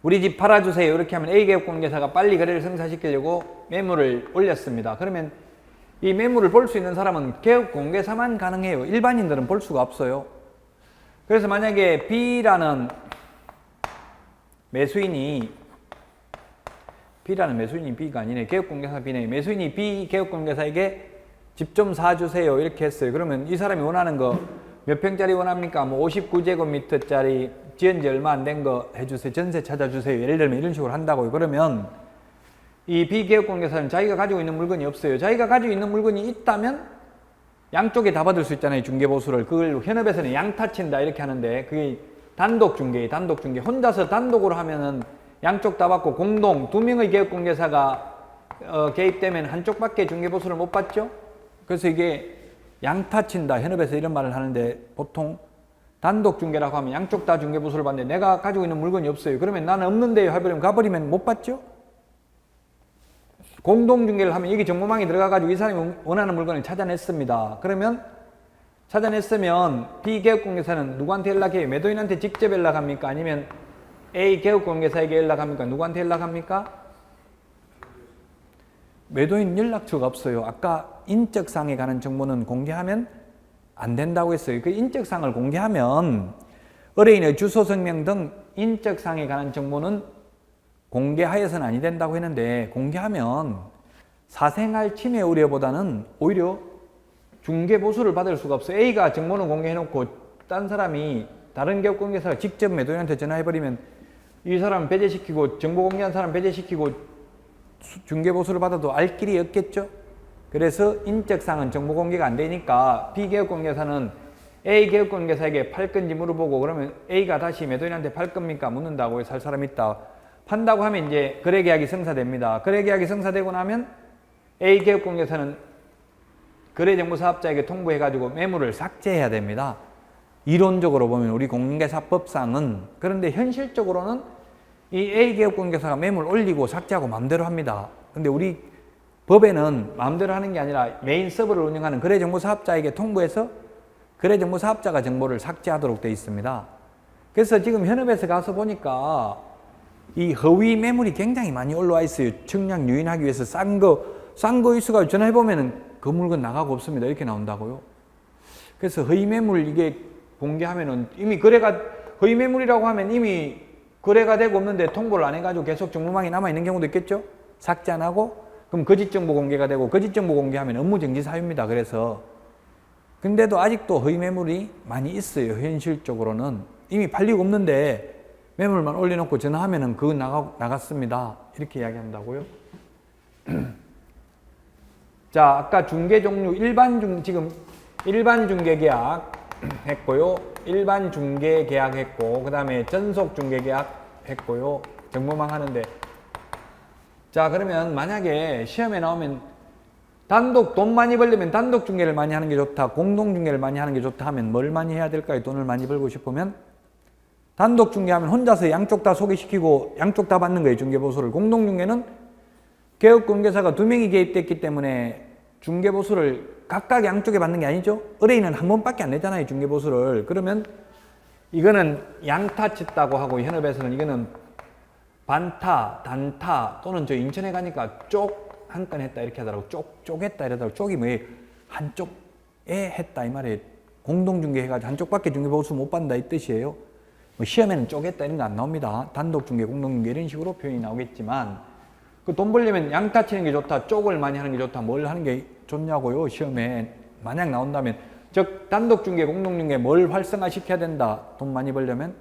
Speaker 1: 우리 집 팔아주세요 이렇게 하면 A개업공개사가 빨리 거래를 성사시키려고 매물을 올렸습니다. 그러면 이 매물을 볼 수 있는 사람은 개업공개사만 가능해요. 일반인들은 볼 수가 없어요. 그래서 만약에 B라는 매수인이 B가 아니네. 개업공개사 B네. 매수인이 B 개업공개사에게 집 좀 사주세요 이렇게 했어요. 그러면 이 사람이 원하는 거 몇 평짜리 원합니까? 뭐 59제곱미터짜리 지은 지 얼마 안 된 거 해주세요. 전세 찾아주세요. 예를 들면 이런 식으로 한다고요. 그러면 이 B개업공개사는 자기가 가지고 있는 물건이 없어요. 자기가 가지고 있는 물건이 있다면 양쪽에 다 받을 수 있잖아요. 중개보수를. 그걸 현업에서는 양타친다 이렇게 하는데 그게 단독중개예요. 단독중개. 혼자서 단독으로 하면은 양쪽 다 받고 공동 2명의 개업공개사가 개입되면 한쪽밖에 중개보수를 못 받죠. 그래서 이게 양타친다. 현업에서 이런 말을 하는데 보통 단독중개라고 하면 양쪽 다 중개보수를 받는데 내가 가지고 있는 물건이 없어요. 그러면 나는 없는데요. 해버리면 가버리면 못 받죠. 공동중개를 하면 여기 정보망에 들어가가지고 이 사람이 원하는 물건을 찾아냈습니다. 그러면 찾아냈으면 B개업공개사는 누구한테 연락해요? 매도인한테 직접 연락합니까? 아니면 A개업공개사에게 연락합니까? 누구한테 연락합니까? 매도인 연락처가 없어요. 아까 인적사항에 관한 정보는 공개하면 안 된다고 했어요. 그 인적사항을 공개하면 의뢰인의 주소, 성명 등 인적사항에 관한 정보는 공개하여서는 아니 된다고 했는데 공개하면 사생활 침해 우려보다는 오히려 중개보수를 받을 수가 없어요. A가 정보는 공개해놓고 딴 사람이 다른 개업공개사가 직접 매도인한테 전화해버리면 이 사람 배제시키고 정보 공개한 사람 배제시키고 중개보수를 받아도 알 길이 없겠죠. 그래서 인적사항은 정보 공개가 안 되니까 B개업공개사는 A개업공개사에게 팔 건지 물어보고 그러면 A가 다시 매도인한테 팔 겁니까? 묻는다고 살 사람 있다. 판다고 하면 이제 거래계약이 성사됩니다. 거래계약이 성사되고 나면 A개업공개사는 거래정보사업자에게 통보해가지고 매물을 삭제해야 됩니다. 이론적으로 보면 우리 공인중개사법상은. 그런데 현실적으로는 이 A개업공개사가 매물 올리고 삭제하고 마음대로 합니다. 근데 우리 법에는 마음대로 하는 게 아니라 메인 서버를 운영하는 거래정보사업자에게 통보해서 거래정보사업자가 정보를 삭제하도록 되어 있습니다. 그래서 지금 현업에서 가서 보니까 이 허위 매물이 굉장히 많이 올라와 있어요. 청약 유인하기 위해서 싼 거 있어가지고 전화해보면은 그 물건 나가고 없습니다. 이렇게 나온다고요. 그래서 허위 매물 이게 공개하면은 이미 허위 매물이라고 하면 이미 거래가 되고 없는데 통보를 안 해가지고 계속 정보망이 남아있는 경우도 있겠죠? 삭제 안 하고? 그럼 거짓 정보 공개가 되고 거짓 정보 공개하면 업무정지 사유입니다. 그래서. 근데도 아직도 허위 매물이 많이 있어요. 현실적으로는. 이미 팔리고 없는데 매물만 올려놓고 전화하면은 그거 나갔습니다. 이렇게 이야기한다고요. 자, 아까 중개 종류 지금 일반 중개 계약 했고요. 일반 중개 계약 했고, 그 다음에 전속 중개 계약 했고요. 정보망 하는데. 자, 그러면 만약에 시험에 나오면 돈 많이 벌려면 단독 중개를 많이 하는 게 좋다, 공동 중개를 많이 하는 게 좋다 하면 뭘 많이 해야 될까요? 돈을 많이 벌고 싶으면 단독 중개하면 혼자서 양쪽 다 소개시키고 양쪽 다 받는 거예요, 중개보수를. 공동중개는 개업공개사가 2명이 개입됐기 때문에 중개보수를 각각 양쪽에 받는 게 아니죠. 의뢰인은 한 번밖에 안 내잖아요, 중개보수를. 그러면 이거는 양타 쳤다고 하고, 현업에서는 이거는 반타, 단타, 또는 저 인천에 가니까 쪽 한 건 했다 이렇게 하더라고. 쪼갰다 이러더라고. 쪽이 뭐예요? 한쪽에 했다 이 말이에요. 공동중개 해가지고 한쪽밖에 중개보수 못 받는다 이 뜻이에요. 뭐 시험에는 쪼갰다 이런 거 안 나옵니다. 단독중개, 공동중개 이런 식으로 표현이 나오겠지만, 그 돈 벌려면 양타 치는 게 좋다, 쪽을 많이 하는 게 좋다, 뭘 하는 게 좋냐고요. 시험에 만약 나온다면, 즉 단독중개, 공동중개 뭘 활성화시켜야 된다. 돈 많이 벌려면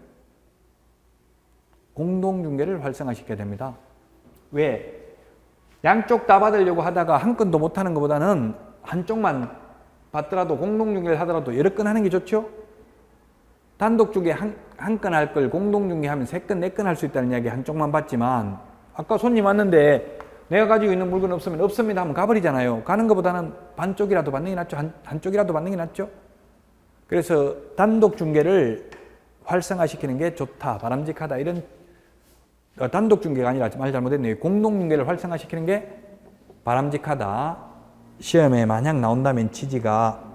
Speaker 1: 공동중개를 활성화시켜야 됩니다. 왜? 양쪽 다 받으려고 하다가 한 건도 못 하는 것보다는 한쪽만 받더라도, 공동중개를 하더라도 여러 건 하는 게 좋죠. 단독중개 한 건 할 걸 공동중개 하면 3건, 4건 할 수 있다는 이야기. 한쪽만 받지만 아까 손님 왔는데 내가 가지고 있는 물건 없으면 없습니다 하면 가버리잖아요. 가는 것보다는 반쪽이라도 받는 게 낫죠. 한쪽이라도 받는 게 낫죠. 그래서 단독중개를 활성화시키는 게 좋다, 바람직하다, 이런, 단독중개가 아니라 말 잘못했네요. 공동중개를 활성화시키는 게 바람직하다. 시험에 만약 나온다면 취지가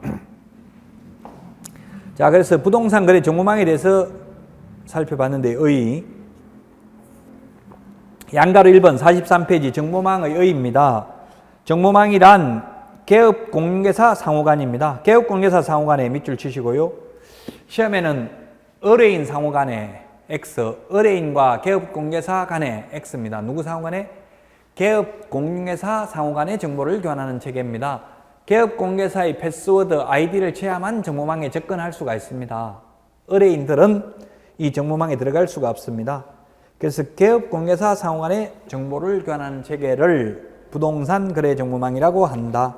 Speaker 1: 자, 그래서 부동산 거래 정보망에 대해서 살펴봤는데, 양가로 1번 43페이지 정보망의 의의입니다. 정보망이란 개업공개사 상호간입니다. 개업공개사 상호간에 밑줄 치시고요. 시험에는 의뢰인 상호간에 X, 의뢰인과 개업공개사 간에 X입니다. 누구 상호간에? 개업공개사 상호간의 정보를 교환하는 체계입니다. 개업공개사의 패스워드, 아이디를 제함한 정보망에 접근할 수가 있습니다. 의뢰인들은 이 정보망에 들어갈 수가 없습니다. 그래서 개업공개사 상호간의 정보를 교환하는 체계를 부동산 거래 정보망이라고 한다.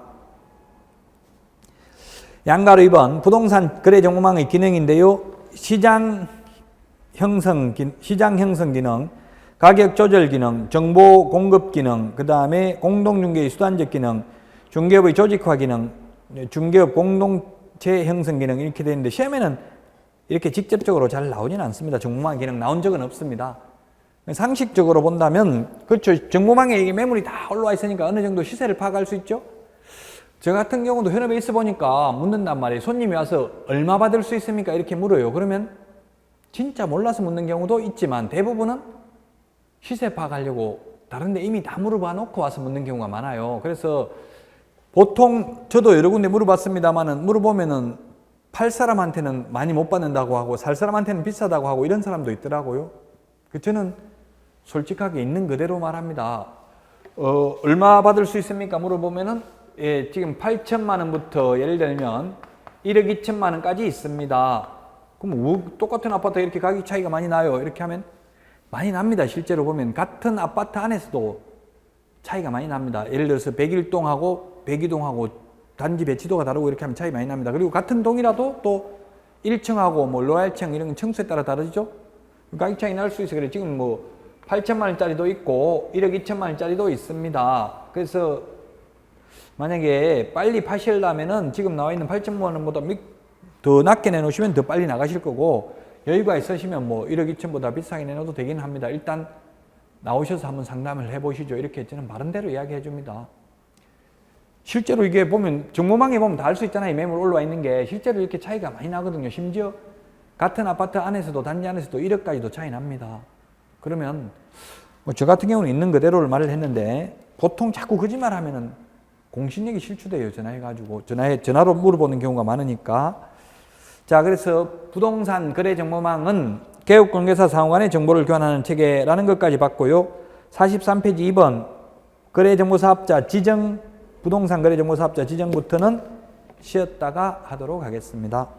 Speaker 1: 양가로 2번 부동산 거래 정보망의 기능인데요. 시장 형성 기능, 가격 조절 기능, 정보 공급 기능, 그 다음에 공동중개의 수단적 기능, 중개업의 조직화 기능, 중개업 공동체 형성 기능, 이렇게 되어 있는데 시험에는 이렇게 직접적으로 잘 나오지는 않습니다. 정보망 기능 나온 적은 없습니다. 상식적으로 본다면, 그렇죠. 정보망에 이게 매물이 다 올라와 있으니까 어느 정도 시세를 파악할 수 있죠. 저 같은 경우도 현업에 있어 보니까 묻는단 말이에요. 손님이 와서 얼마 받을 수 있습니까? 이렇게 물어요. 그러면 진짜 몰라서 묻는 경우도 있지만 대부분은 시세 파악하려고 다른 데 이미 다 물어봐 놓고 와서 묻는 경우가 많아요. 그래서 보통 저도 여러 군데 물어봤습니다만은 물어보면은 팔 사람한테는 많이 못 받는다고 하고 살 사람한테는 비싸다고 하고 이런 사람도 있더라고요. 저는 솔직하게 있는 그대로 말합니다. 얼마 받을 수 있습니까? 물어보면은 지금 8천만 원부터 예를 들면 1억 2천만 원까지 있습니다. 그럼 똑같은 아파트 이렇게 가격 차이가 많이 나요? 이렇게 하면 많이 납니다. 실제로 보면 같은 아파트 안에서도 차이가 많이 납니다. 예를 들어서 101동하고 102동하고 단지 배치도가 다르고 이렇게 하면 차이 많이 납니다. 그리고 같은 동이라도 또 1층하고 뭐 로얄층 이런 건 층수에 따라 다르죠? 가격 차이 날 수 있어요. 그래 지금 뭐 8천만 원짜리도 있고 1억 2천만 원짜리도 있습니다. 그래서 만약에 빨리 파시려면은 지금 나와 있는 8천만 원보다 더 낮게 내놓으시면 더 빨리 나가실 거고, 여유가 있으시면 뭐 1억 2천보다 비싸게 내놔도 되긴 합니다. 일단 나오셔서 한번 상담을 해보시죠. 이렇게 저는 바른 대로 이야기해 줍니다. 실제로 이게 보면 정보망에 보면 다 알 수 있잖아요. 매물 올라와 있는 게 실제로 이렇게 차이가 많이 나거든요. 심지어 같은 아파트 안에서도 단지 안에서도 1억까지도 차이 납니다. 그러면 뭐 저 같은 경우는 있는 그대로를 말을 했는데 보통 자꾸 거짓말 하면은 공신력이 실추돼요. 전화해가지고 전화로 물어보는 경우가 많으니까. 자, 그래서 부동산 거래 정보망은 개업공개사 상호간의 정보를 교환하는 체계라는 것까지 봤고요. 43페이지 2번 거래정보사업자 지정, 부동산 거래정보사업자 지정부터는 쉬었다가 하도록 하겠습니다.